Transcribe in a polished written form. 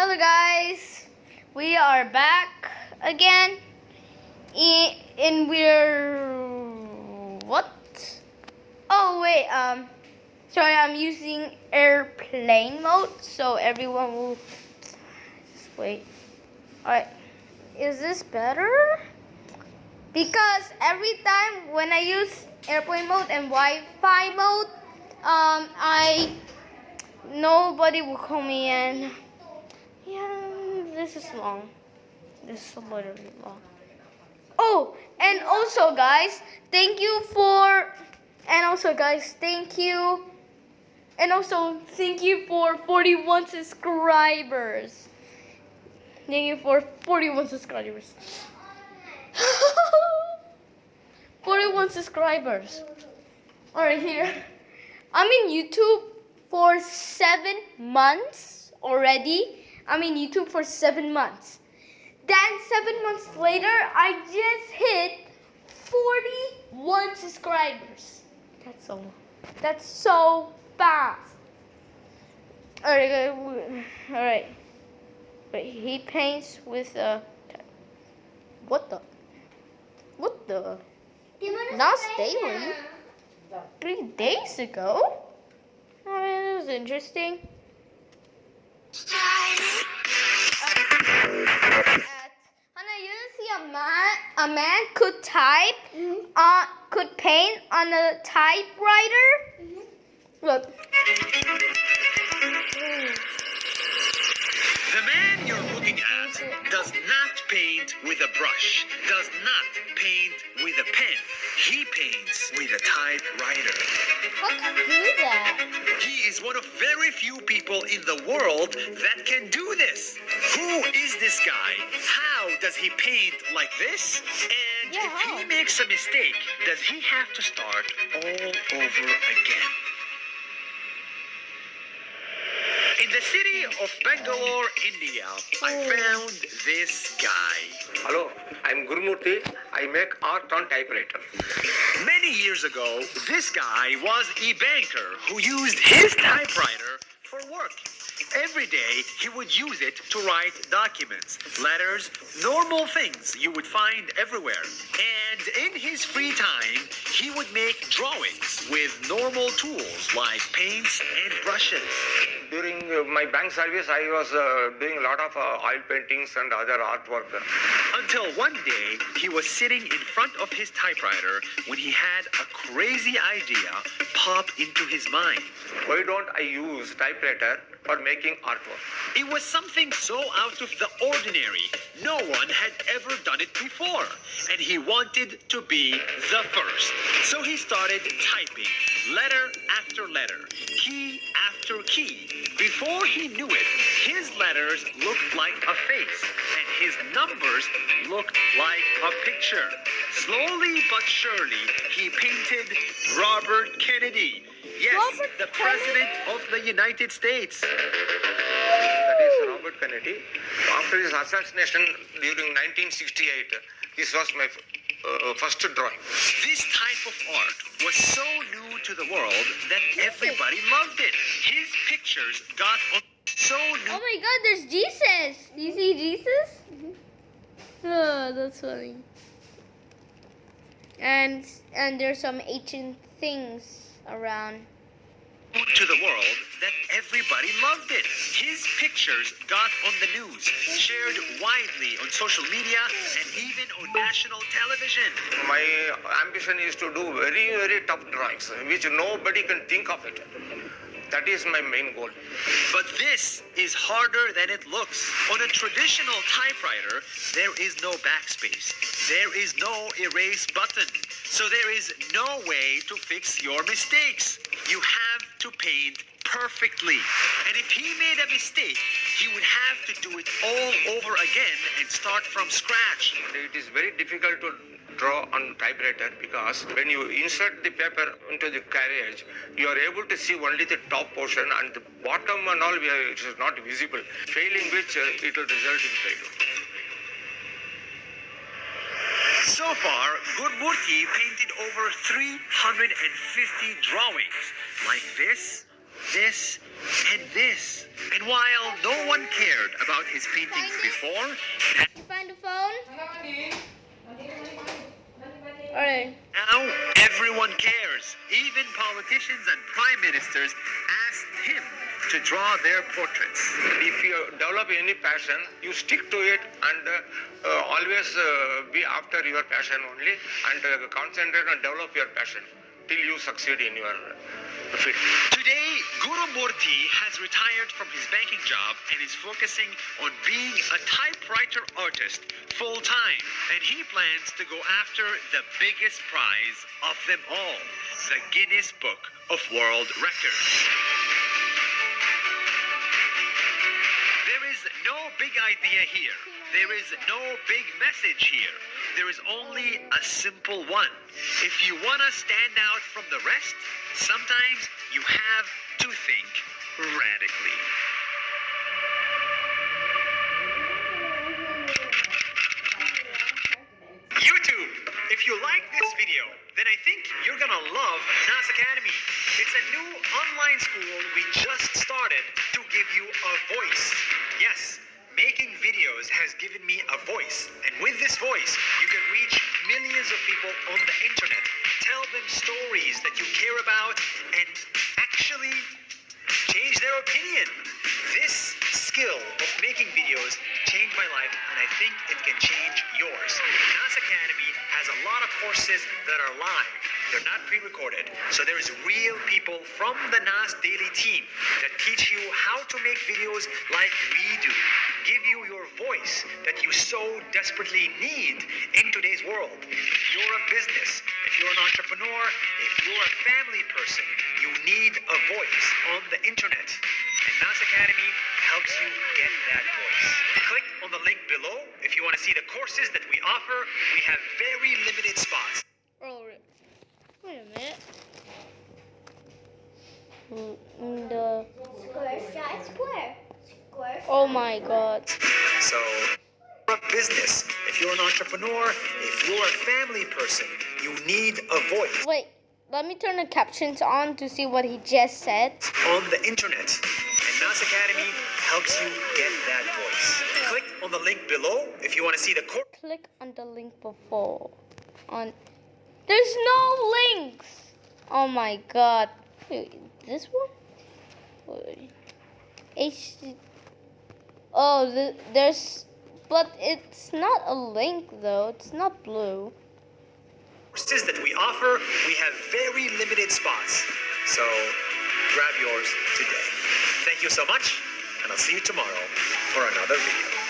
Hello guys, we are back again and we're what? Oh wait, sorry, I'm using airplane mode so everyone will just wait. Alright, is this better? Because every time when I use airplane mode and Wi-Fi mode, nobody will call me in. Yeah, this is long. This is literally long. Oh, and also guys, thank you. And also thank you for 41 subscribers. Thank you for 41 subscribers. 41 subscribers. Alright, here. I'm in YouTube for 7 months already. I'm in YouTube for 7 months. Then 7 months later, I just hit 41 subscribers. That's so fast. Alright. Wait, he paints with a. What the? Last daily? 3 days ago? Oh, that was interesting. A man could type, could paint on a typewriter. Look. The man you're looking at does not paint with a brush, does not paint with a pen. He paints with a typewriter. How can you do that? He is one of very few people in the world that can do this. Who is this guy? How does he paint like this? And if he makes a mistake, does he have to start all over again? In the city of Bangalore, India, I found this guy. Hello, I'm Gurumurthy. I make art on typewriter. Many years ago, this guy was a banker who used his typewriter for work. Every day, he would use it to write documents, letters, normal things you would find everywhere. And in his free time, he would make drawings with normal tools like paints and brushes. During my bank service, I was doing a lot of oil paintings and other artwork. Until one day, he was sitting in front of his typewriter when he had a crazy idea pop into his mind. Why don't I use typewriter for making artwork? It was something so out of the ordinary. No one had ever done it before. And he wanted to be the first. So he started typing, letter after letter, key after key. Before he knew it, his letters looked like a face, and his numbers looked like a picture. Slowly but surely, he painted Robert Kennedy. Yes, the President of the United States. That is Robert Kennedy. After his assassination during 1968, this was my first drawing. This type of art was so new to the world that everybody loved it. His pictures got so new. Oh my God, there's Jesus. Do you see Jesus? Oh, that's funny. And there's some ancient things around. To the world that everybody loved it. His pictures got on the news, shared widely on social media, and even on national television. My ambition is to do very, very tough drawings, which nobody can think of it. That is my main goal. But this is harder than it looks. On a traditional typewriter, there is no backspace. There is no erase button. So there is no way to fix your mistakes. You have to paint perfectly. And if he made a mistake, he would have to do it all over again and start from scratch. It is very difficult to draw on typewriter because when you insert the paper into the carriage, you are able to see only the top portion and the bottom and all it is not visible, failing which it will result in failure. So far, Gurumurthy painted over 350 drawings like this, this, and this. And while no one cared about his paintings before, You find the phone? Alright. now everyone cares. Even politicians and prime ministers asked him to draw their portraits. If you develop any passion, you stick to it and always be after your passion only and concentrate and develop your passion till you succeed in your field. Today, Guru Murthy has retired from his banking job and is focusing on being a typewriter artist full time. And he plans to go after the biggest prize of them all, the Guinness Book of World Records. There is no big idea here. There is no big message here. There is only a simple one. If you want to stand out from the rest, sometimes you have to think radically. YouTube, if you like this video, then I think you're gonna love NAS Academy. It's a new online school we just started to give you a voice. Yes, making videos has given me a voice. And with this voice, you can reach millions of people on the internet. Tell them stories that you care about and actually change their opinion. This skill of making videos changed my life, and I think it can change yours. NAS Academy has a lot of courses that are live. They're not pre-recorded, so there is real people from the NAS Daily team that teach you how to make videos like we do. Give you your voice that you so desperately need in today's world. If you're a business, if you're an entrepreneur, if you're a family person, you need a voice on the internet. And NAS Academy helps you get that voice. Click on the link below if you want to see the courses that we offer. We have very limited spots. Oh, wait a minute. The Square, shy, square. Square. oh my god. So, if you're a business, if you're an entrepreneur, if you're a family person, you need a voice Wait, let me turn the captions on to see what he just said. on the internet. And NAS Academy helps you get that voice. Click on the link below if you want to see the course. Click on the link before. On. There's no links. Oh my god. Wait, this one? Wait. Oh, there's. But it's not a link though. It's not blue. Courses that we offer, we have very limited spots. So, grab yours today. Thank you so much, and I'll see you tomorrow for another video.